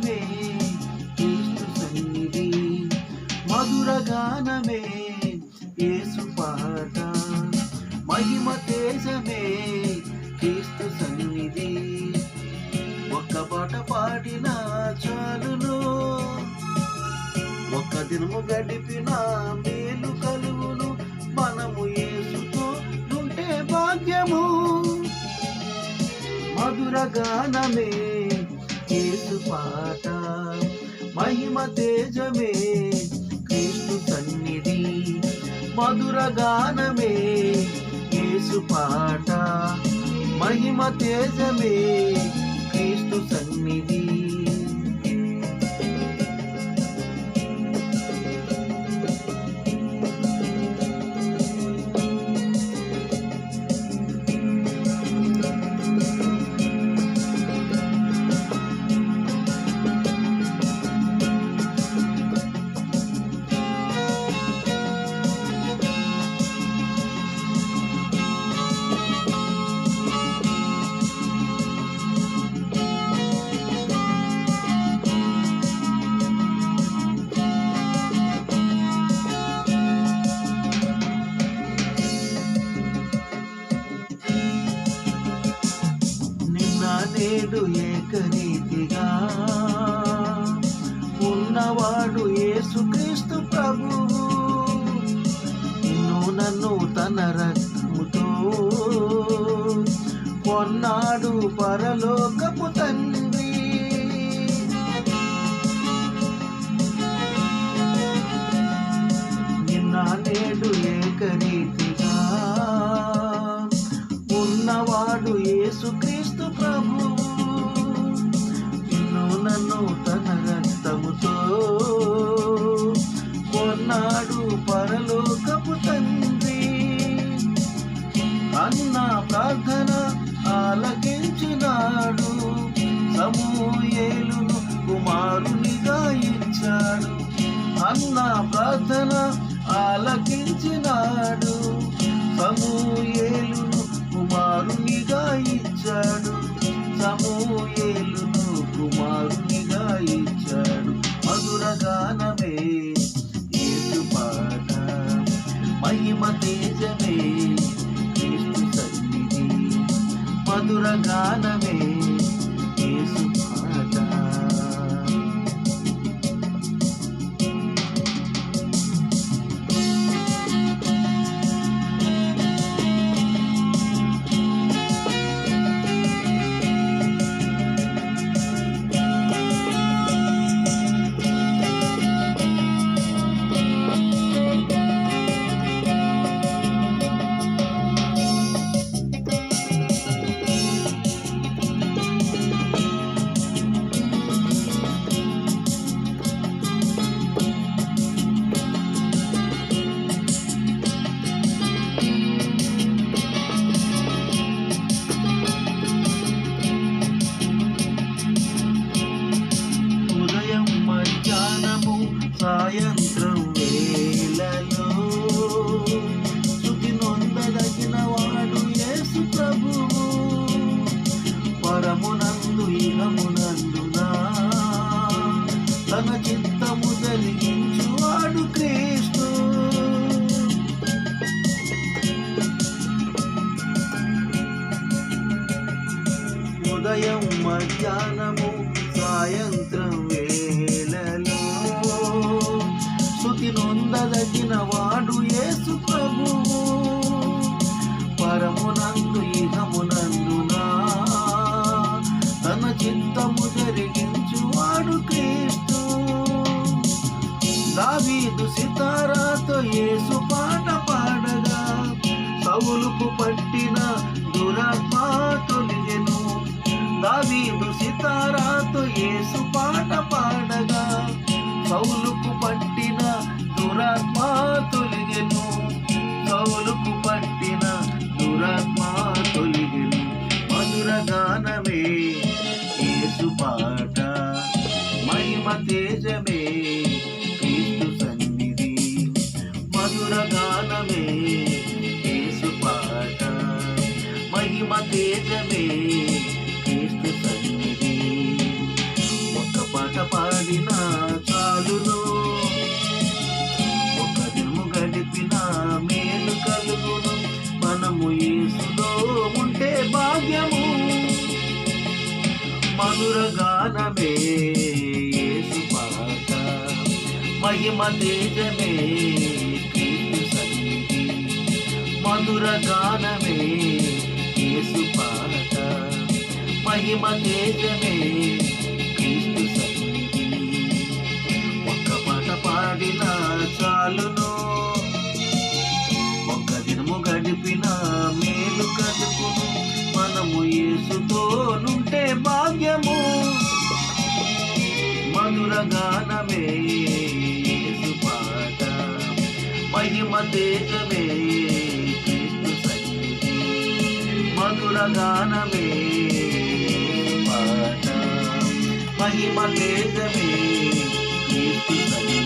గానమే క్రీస్తు సన్నిధి, మధుర గానమే యేసు పాట, మహిమ తేజమే క్రీస్తు సన్నిధి. ఒక్క పాట పాడినా చాలును, ఒక్క దినము గడిపిన మేలు కలుగును, మనము యేసుతో ఉంటే భాగ్యము. మధుర గానమే యేసు పాట, మహిమ తేజమే క్రీస్తు సన్నిధి, మధుర గానమే యేసు పాట, మహిమ తేజమే క్రీస్తు సన్నిధి. నేడు ఏకరీతిగా ఉన్నవాడు యేసుక్రీస్తు ప్రభువు, నిన్ను నన్ను తన రక్తముతో కొన్నాడు పరలోకపు తండ్రి. నిన్న నేడు ఏకరీతిగా ఉన్నవాడు యేసుక్రీస్తు ప్రభువు, నిన్ను నన్ను తన రక్తముతో కొన్నాడు పరలోకపు తండ్రి. అన్న ప్రార్థన ఆలకించినాడు, సమూయేలును కుమారునిగా ఇచ్చాడు. అన్న ప్రార్థన ఆలకించినాడు, సమూయేలును కుమారునిగా ఇచ్చాడు, సమూయేలును కుమారునిగా ఇచ్చాడు. మధుర గానమే యేసు పాట, మహిమ తేజమే క్రీస్తు సన్నిధి, మధుర గానమే యేసు పాట. సాయంత్రం వేళలో స్తుతి నొందదగిన వాడు యేసు ప్రభువు, పరమునందు ఇహమునందునా తన చిత్తము జరిగించువాడు క్రీస్తు. ఉదయం మధ్యాహ్నము సాయంత్రం వేళలో స్తుతి నొందదగిన వాడు యేసు ప్రభువు, పరమునందు ఇహమునందునా తన చిత్తము జరిగించువాడు క్రీస్తు. దావీదు సితారాతో యేసు పాట పాడగా, సౌలుకు పట్టిన దురాత్మ తొలగెను. దావీదు సితారాతో యేసు పాట పాడగా, సౌలుకు పట్టిన దురాత్మ తొలగెను, సౌలుకు పట్టిన దురాత్మ తొలగెను. మధుర గానమే యేసు పాట, మహిమ తేజమే క్రీస్తు సన్నిధి, మధుర గానమే యేసు పాట, మహిమ తేజమే క్రీస్తు సన్నిధి. ఒక్క పాట పాడినా చాలును, ఒక దినము గడిపిన మేలు కలుగును. మనము యేసులో ఉంటే భాగ్యము, మధుర గానమే యేసు పాట, మహిమ తేజమే క్రీస్తు సన్నిధి. మధుర గానమే యేసు పాట, మహిమ తేజమే క్రీస్తు సన్నిధి. ఒక్క పాట పాడినా చాలును, ఒక్క దినము గడిపిన మేలు కలుగును. మనము యేసుతో నుంటే భాగ్యము, మధుర గానమే యేసు పాట, మహిమ తేజమే క్రీస్తు సన్నిధి. మధుర గానమే యేసు పాట, మహిమ తేజమే క్రీస్తు సన్నిధి.